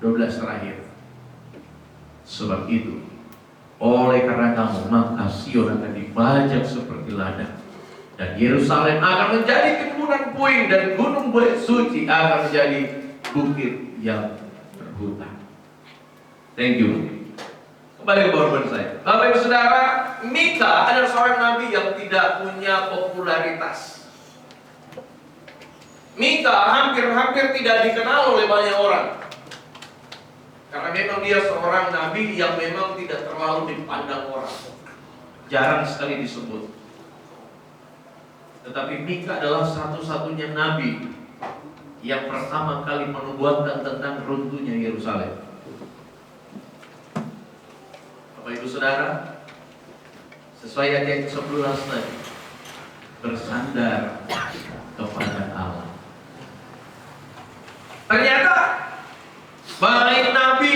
12 terakhir. Sebab itu, oleh karena kamu, maka Sion akan dibajak seperti ladang, dan Yerusalem akan menjadi timbunan puing, dan gunung suci akan menjadi bukit yang terhutan. Thank you. Kembali ke powerpoint saya. Bapak Ibu Saudara, Mika adalah seorang nabi yang tidak punya popularitas. Mika hampir tidak dikenal oleh banyak orang, karena memang dia seorang nabi yang memang tidak terlalu dipandang orang, jarang sekali disebut. Tetapi Mika adalah satu-satunya nabi yang pertama kali menubuatkan tentang runtuhnya Yerusalem. Bapak Ibu Saudara, sesuai ayat ke-11 tadi, bersandar kepada Allah. Ternyata baik nabi,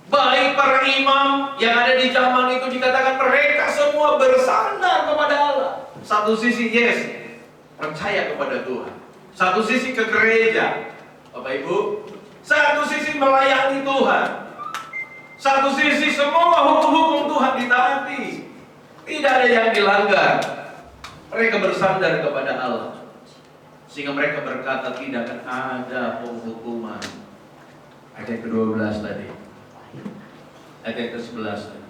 baik para imam yang ada di zaman itu, dikatakan mereka semua bersandar kepada Allah. Satu sisi yes, percaya kepada Tuhan. Satu sisi ke gereja, Bapak Ibu. Satu sisi melayani Tuhan. Satu sisi semua hukum-hukum Tuhan ditaati. Tidak ada yang dilanggar. Mereka bersandar kepada Allah, sehingga mereka berkata tidak akan ada penghukuman. Ayat ke-12 tadi, ayat ke-11 tadi,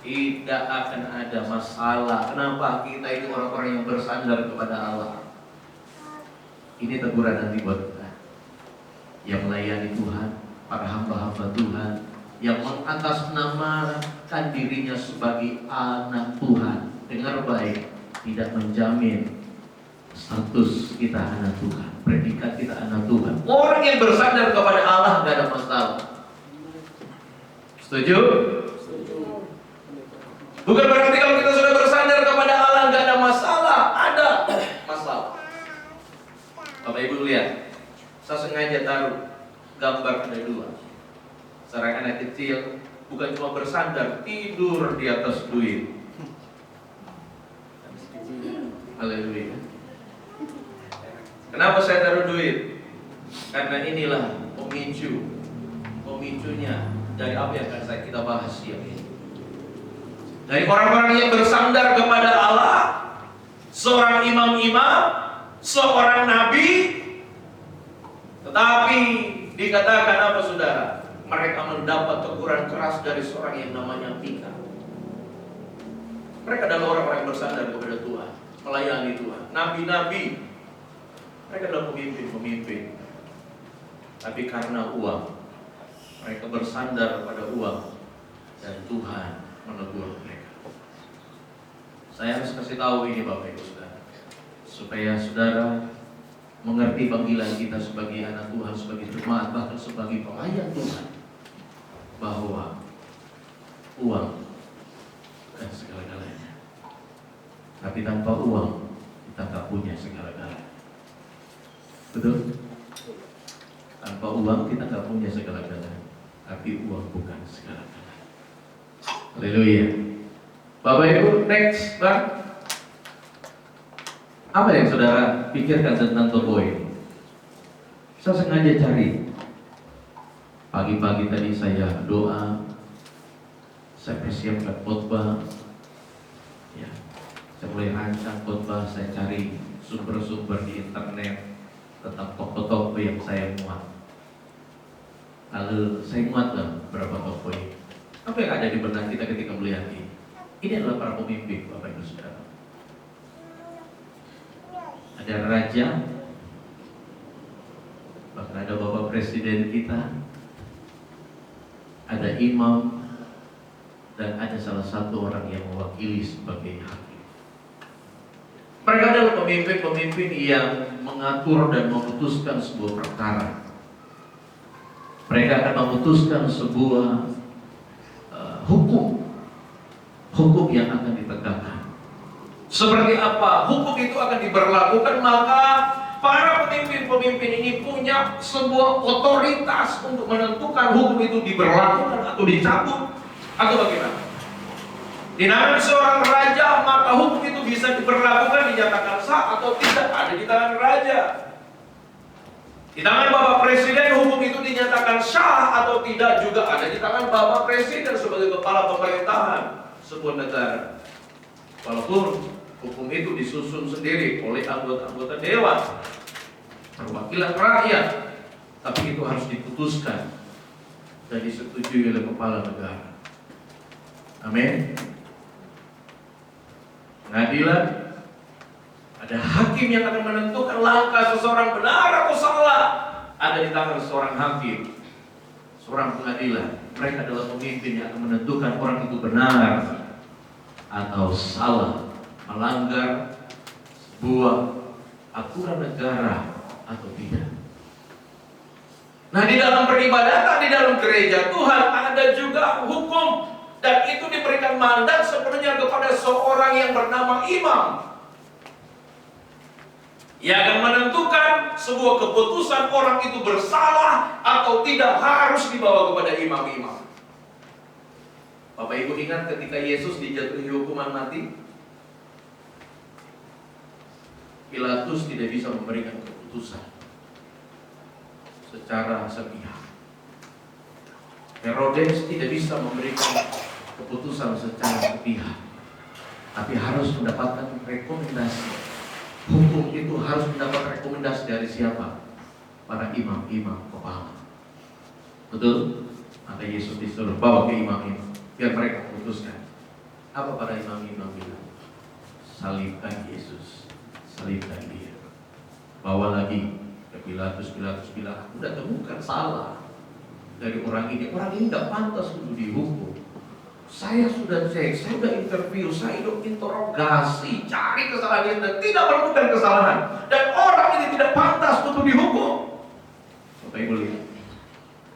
tidak akan ada masalah. Kenapa? Kita itu orang-orang yang bersandar kepada Allah. Ini teguran nanti buat kita yang melayani Tuhan, para hamba-hamba Tuhan yang mengatasnamakan dirinya sebagai anak Tuhan. Dengar baik, tidak menjamin status kita anak Tuhan, predikat kita anak Tuhan. Orang yang bersandar kepada Allah gak ada masalah. Setuju? Bukan berarti kalau kita sudah bersandar kepada Allah gak ada masalah. Ada masalah. Bapak Ibu lihat, saya sengaja taruh gambar ada dua. Seorang anak kecil bukan cuma bersandar, tidur di atas duit. Haleluya. Kenapa saya taruh duit? Karena inilah pemicunya dari apa yang akan kita bahas siang ini. Dari orang-orang yang bersandar kepada Allah, seorang imam-imam, seorang nabi, tetapi dikatakan apa saudara? Mereka mendapat teguran keras dari seorang yang namanya Mika. Mereka adalah orang-orang yang bersandar kepada Tuhan, melayani Tuhan, nabi-nabi. Mereka adalah pemimpin-pemimpin. Tapi karena uang, mereka bersandar pada uang, dan Tuhan menegur mereka. Saya harus kasih tahu ini Bapak Ibu Saudara, supaya saudara mengerti panggilan kita sebagai anak Tuhan, sebagai jemaat, bahkan sebagai pelayan Tuhan, bahwa uang bukan segala-galanya. Tapi tanpa uang kita tak punya segala-galanya. Betul? Tanpa uang kita tak punya segala-galanya. Tapi uang bukan segala-galanya. Haleluya. Bapak Ibu, next Bang. Apa yang saudara pikirkan tentang toko ini? Saya sengaja cari. Pagi-pagi tadi saya doa, saya persiapkan khotbah. Ya, saya mulai rancang khotbah, saya cari sumber-sumber di internet tentang toko-toko yang saya muat. Lalu saya muat berapa toko ini. Apa yang ada di benak kita ketika melihat ini? Ini adalah para pemimpin, Bapak Ibu Saudara. Ada raja, bahkan ada Bapak Presiden kita, ada imam, dan ada salah satu orang yang mewakili sebagai hakim. Mereka adalah pemimpin-pemimpin yang mengatur dan memutuskan sebuah perkara. Mereka akan memutuskan sebuah hukum yang akan ditegakkan. Seperti apa hukum itu akan diberlakukan, maka para pemimpin-pemimpin ini punya sebuah otoritas untuk menentukan hukum itu diberlakukan atau dicabut atau bagaimana. Di tangan seorang raja, maka hukum itu bisa diberlakukan, dinyatakan sah atau tidak, ada di tangan raja. Di tangan Bapak Presiden hukum itu dinyatakan sah atau tidak juga ada di tangan Bapak Presiden sebagai kepala pemerintahan sebuah negara. Walaupun hukum itu disusun sendiri oleh anggota-anggota dewan perwakilan rakyat, tapi itu harus diputuskan dan disetujui oleh kepala negara. Amin. Pengadilan, ada hakim yang akan menentukan langkah seseorang benar atau salah, ada di tangan seorang hakim, seorang pengadilan. Mereka adalah pemimpin yang akan menentukan orang itu benar atau salah, melanggar sebuah aturan negara atau tidak. Nah, di dalam peribadatan, di dalam gereja Tuhan ada juga hukum, dan itu diberikan mandat sepenuhnya kepada seorang yang bernama imam. Ia akan menentukan sebuah keputusan orang itu bersalah atau tidak harus dibawa kepada imam-imam. Bapak Ibu ingat ketika Yesus dijatuhi hukuman mati, Pilatus tidak bisa memberikan keputusan secara sepihak. Herodes tidak bisa memberikan keputusan secara sepihak, tapi harus mendapatkan rekomendasi. Hukum itu harus mendapat rekomendasi dari siapa? Para imam-imam kepala. Betul? Maka Yesus disuruh bawa ke imam-imam, biar mereka putuskan. Apa para imam-imam bilang? Salibkan Yesus, salibkan dia. Bawa lagi ke Pilatus. Pilatus bilang, aku udah temukan salah dari orang ini. Orang ini tidak pantas untuk dihukum. Saya sudah cek, saya sudah interview, saya sudah interogasi, cari kesalahan dan tidak menemukan kesalahan. Dan orang ini tidak pantas untuk dihukum. Bapak Ibu lihat.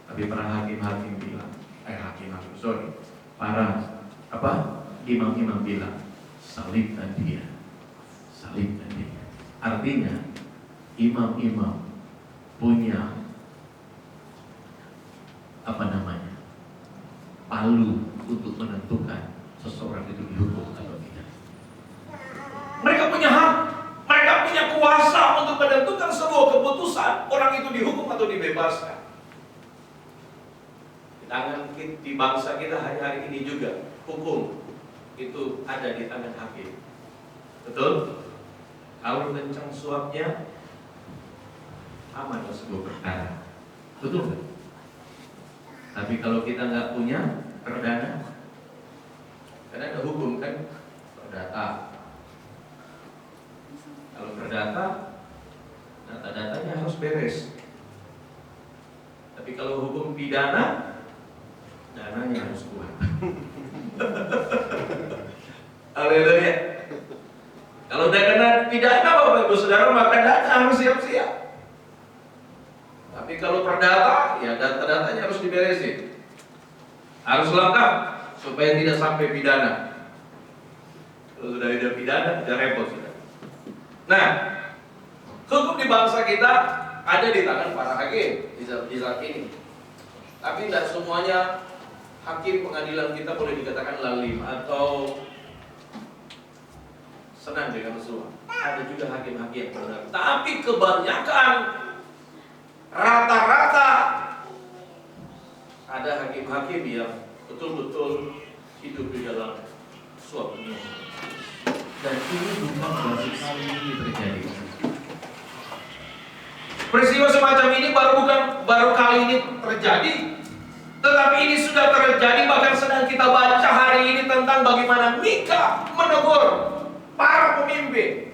Tapi para hakim-hakim bilang, para imam-imam bilang, salibkan dia, salibkan dia. Artinya, imam-imam punya palu untuk menentukan seseorang itu dihukum atau tidak. Mereka punya hak, mereka punya kuasa untuk menentukan sebuah keputusan orang itu dihukum atau dibebaskan. Di tangan di bangsa kita hari-hari ini juga hukum itu ada di tangan hakim. Betul? Kalau kencang suapnya aman sebuah perkara. Betul kan? Tapi kalau kita nggak punya perdana, karena ada hukum kan, perdata. Kalau perdata, data-datanya harus beres. Tapi kalau hukum pidana, dananya harus kuat. Haleluya. Kalau udah kena pidana, Bapak Ibu Saudara, maka dana harus siap-siap. Tapi kalau perdata, ya data-datanya harus diberesin, harus lengkap supaya tidak sampai pidana. Kalau sudah ada pidana, sudah repot sudah. Nah, hukum di bangsa kita ada di tangan para hakim di saat ini. Tapi tidak semuanya hakim pengadilan kita boleh dikatakan lalim atau senang dengan suap. Ada juga hakim-hakim yang benar. Tapi kebanyakan, rata-rata ada hakim-hakim yang betul-betul hidup di dalam suap menyuap. Dan ini bukan baru kali ini terjadi. Peristiwa semacam ini baru kali ini terjadi, tetapi ini sudah terjadi. Bahkan sedang kita baca hari ini tentang bagaimana Mika menegur para pemimpin.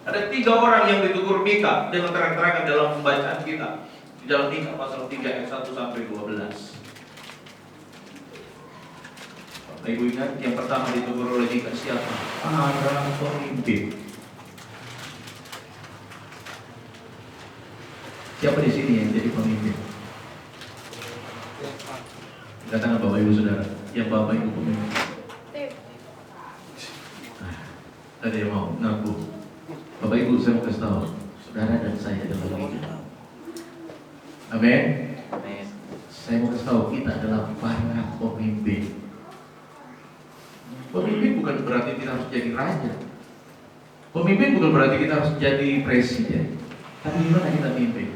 Ada 3 orang yang ditegur Mika dengan terang-terangan dalam pembacaan kita di dalam Mika pasal 3 ayat 1 sampai 12. Bapak Ibu ingat yang pertama ditegur oleh Mika siapa? Para pemimpin. Siapa di sini yang jadi pemimpin? Katakan Bapak Ibu Saudara, yang Bapak Ibu pemimpin. Ada yang mau ngaku? Bapak Ibu, saya mau kasih tahu, saudara dan saya adalah pemimpin. Amin. Saya mau kasih tahu, kita adalah para pemimpin. Pemimpin bukan berarti kita harus jadi raja. Pemimpin bukan berarti kita harus jadi presiden. Tapi gimana kita mimpin?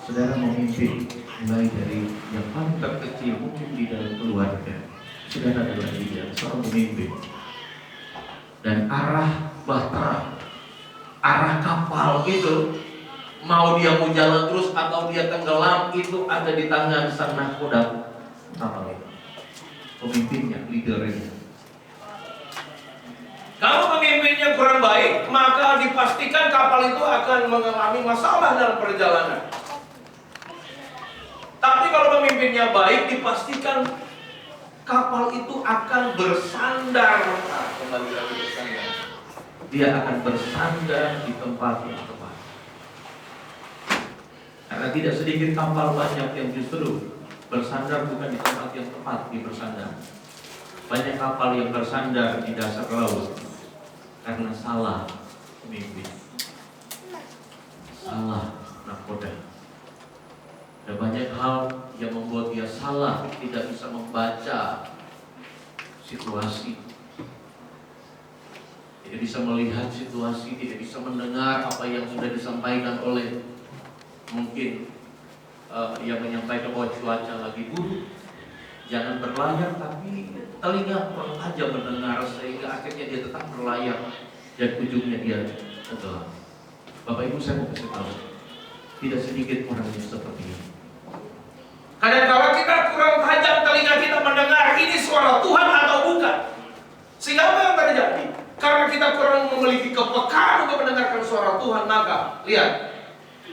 Saudara memimpin mulai dari yang paling terkecil mungkin di dalam keluarga. Saudara adalah dia, seorang pemimpin. Dan arah bahtera, arah kapal itu, mau dia mau jalan terus atau dia tenggelam, itu ada di tangan sang nahkoda kapal itu. Pemimpinnya, leadernya. Kalau pemimpinnya kurang baik, maka dipastikan kapal itu akan mengalami masalah dalam perjalanan. Tapi kalau pemimpinnya baik, dipastikan kapal itu akan bersandar. Nah, kembali lagi bersandar. Dia akan bersandar di tempat yang tepat. Karena tidak sedikit kapal banyak yang justru bersandar bukan di tempat yang tepat di bersandar. Banyak kapal yang bersandar di dasar laut karena salah pemimpin, salah nahkoda. Ada banyak hal yang membuat dia salah, tidak bisa membaca situasi, tidak bisa melihat situasi, tidak bisa mendengar apa yang sudah disampaikan oleh mungkin yang menyampaikan bahwa cuaca lagi buruk, jangan berlayar, tapi telinga kurang aja mendengar sehingga akhirnya dia tetap berlayar dan ujungnya dia tenggelam. Bapak Ibu, saya mau kasih tahu, tidak sedikit orang yang seperti ini. Kadang-kala kita kurang tajam telinga kita mendengar ini suara Tuhan atau bukan. Sehingga apa yang terjadi? Karena kita kurang memiliki kepekaan untuk mendengarkan suara Tuhan, maka lihat,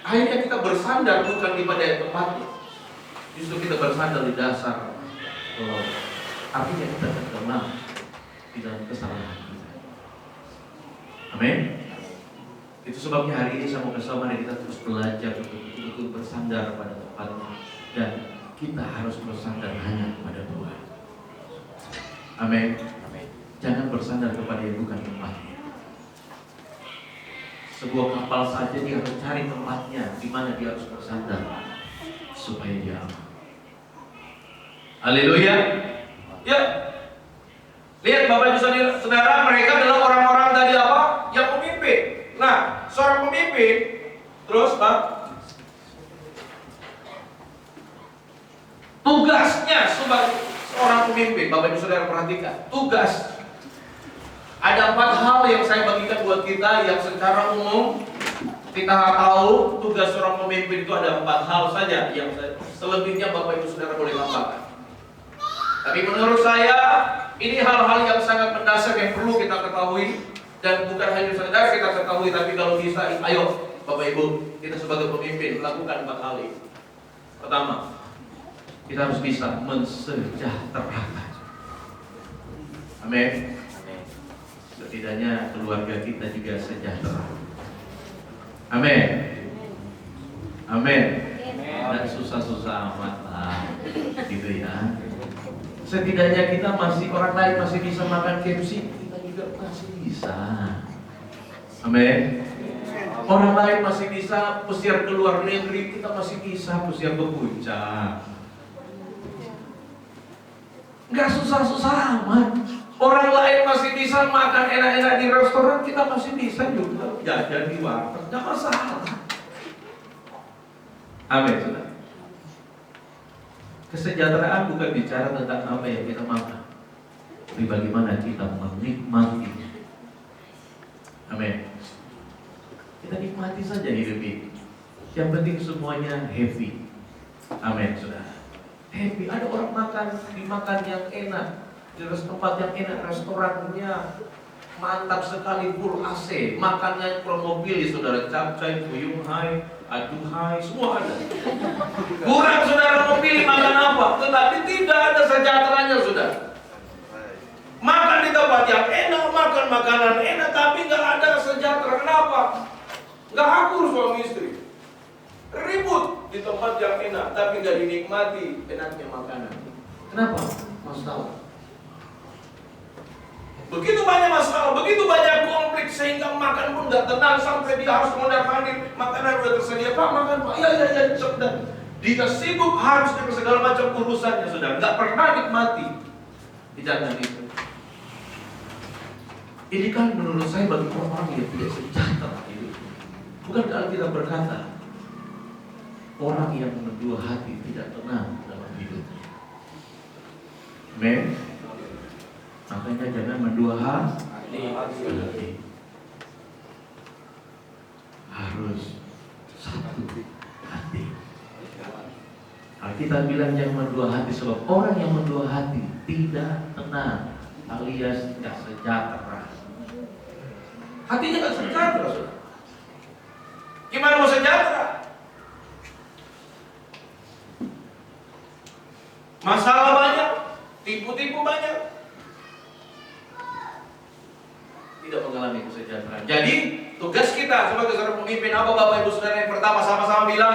akhirnya kita bersandar bukan di pada tempatnya. Justru kita bersandar di dasar laut. Artinya kita tenggelam di dalam kesalahan kita. Amin. Itu sebabnya hari ini saya mau bersama kita terus belajar untuk bersandar pada tempatnya, dan kita harus bersandar hanya kepada Tuhan. Amin. Jangan bersandar kepada yang bukan tempatnya. Sebuah kapal saja dia harus cari tempatnya di mana dia harus bersandar supaya dia aman. Haleluya. Ya. Lihat Bapak Ibu Saudara, mereka adalah orang-orang tadi apa? Yang pemimpin. Nah, seorang pemimpin terus Pak, tugasnya sebagai seorang pemimpin, Bapak Ibu Saudara perhatikan, tugas. Ada 4 hal yang saya bagikan buat kita yang secara umum kita tahu. Tugas seorang pemimpin itu ada 4 hal saja, yang selebihnya Bapak Ibu Saudara boleh tambahkan. Tapi menurut saya ini hal-hal yang sangat mendasar yang perlu kita ketahui, dan bukan hanya saudara kita ketahui, tapi kalau bisa, ayo Bapak Ibu, kita sebagai pemimpin lakukan 4 hal ini. Pertama, kita harus bisa mensejahterakan. Amin. Setidaknya keluarga kita juga sejahtera. Amin. Amin. Tidak susah-susah amat lah, gitu ya. Setidaknya kita masih, orang lain masih bisa makan KFC, kita juga masih bisa. Amin. Orang lain masih bisa pesiar ke luar negeri, kita masih bisa pesiar ke puncak. Nggak susah-susah amat. Orang lain masih bisa makan enak-enak di restoran, kita masih bisa juga jajan di warteg, nggak masalah. Amin, saudara. Kesejahteraan bukan bicara tentang apa yang kita makan, tapi bagaimana kita menikmati. Amin. Kita nikmati saja hidup ini. Yang penting semuanya happy. Amin, saudara. Happy. Ada orang dimakan yang enak, di tempat yang enak, restorannya mantap sekali, full AC, makannya mobil, saudara, capcay, buyung hai, aduhai, semua ada. Kurang saudara mobil makan apa, tetapi tidak ada sejahteranya, saudara. Makan di tempat yang enak, makan makanan enak, tapi nggak ada sejahtera. Kenapa? Nggak akur suami istri. Ribut di tempat yang enak, tapi nggak dinikmati enaknya makanan. Kenapa? Masalah. Begitu banyak masalah, begitu banyak konflik, sehingga makan pun nggak tenang, sampai dia harus mondar-mandir. Makanan udah tersedia, Pak makan Pak, ya sudah. Dia sibuk harus dengan segala macam urusannya, sudah nggak pernah nikmati. Jangan itu. Ini kan menurut saya bagi orang yang tidak sejahtera itu. Bukan kalau kita berkata, orang yang mendua hati tidak tenang dalam hidupnya. Amin. Makanya jangan mendua hati. Harus satu hati. Kita bilang jangan mendua hati, sebab orang yang mendua hati tidak tenang, alias tidak sejahtera. Hatinya tidak sejahtera, saudara. Gimana mau sejahtera? Masalah banyak, tipu-tipu banyak, tidak mengalami kesejahteraan. Jadi tugas kita sebagai seorang pemimpin apa, Bapak Ibu Saudara? Yang pertama, sama-sama bilang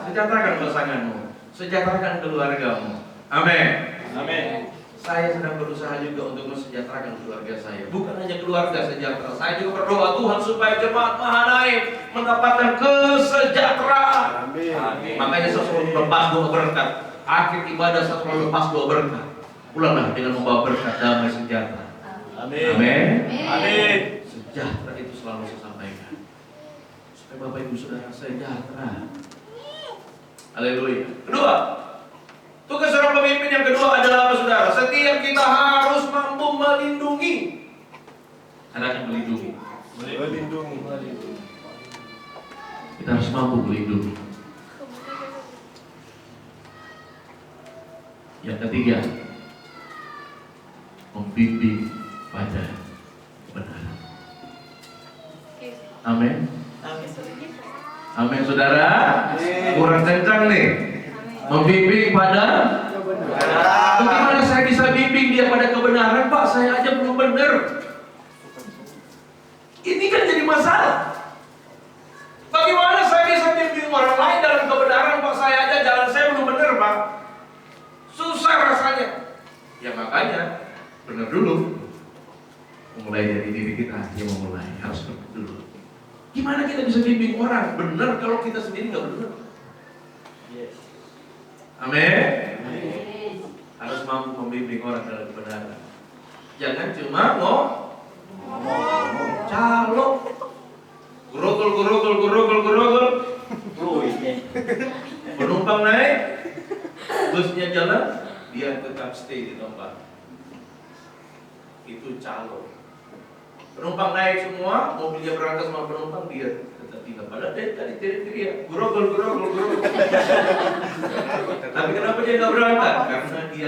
sejahterakan pasanganmu, sejahterakan keluargamu. Amin. Amin. Saya sedang berusaha juga untuk mensejahterakan keluarga saya. Bukan hanya keluarga sejahtera, saya juga berdoa Tuhan supaya jemaat Mahanaim mendapatkan kesejahteraan. Amin. Makanya selalu lepas doa berkat. Akhir ibadah selalu lepas doa berkat. Pulanglah dengan membawa berkat damai sejahtera. Amin. Amin. Amin. Sejahtera itu selalu saya sampaikan. Supaya Bapak Ibu Saudara sejahtera. Haleluya. Kedua, tugas seorang pemimpin yang kedua adalah apa, saudara? Setiap kita harus mampu melindungi. Katakan melindungi. Kita harus mampu melindungi. Yang ketiga, membimbing pada kebenaran. Amin. Amin, saudara. Kurang kencang nih. Membimbing pada kebenaran. Bagaimana saya bisa bimbing dia pada kebenaran, Pak? Saya aja belum benar. Ini kan jadi masalah. Bagaimana saya bisa bimbing orang lain dalam kebenaran, Pak? Saya aja jalan saya belum benar, Pak. Susah rasanya. Ya makanya benar dulu. Mulai dari diri kita yang memulai, harus benar dulu. Gimana kita bisa bimbing orang benar kalau kita sendiri nggak benar? Amin. Harus mampu membimbing orang dalam kebenaran. Jangan cuma ngomong, calok, gerogol. Penumpang naik, busnya jalan, dia tetap stay di tempat. Itu calok. Penumpang naik semua, mobilnya berangkat sama penumpang, dia tetap tinggal. Padahal dia tadi teriak, gerogol. Tapi kenapa dia nggak berangkat? Karena dia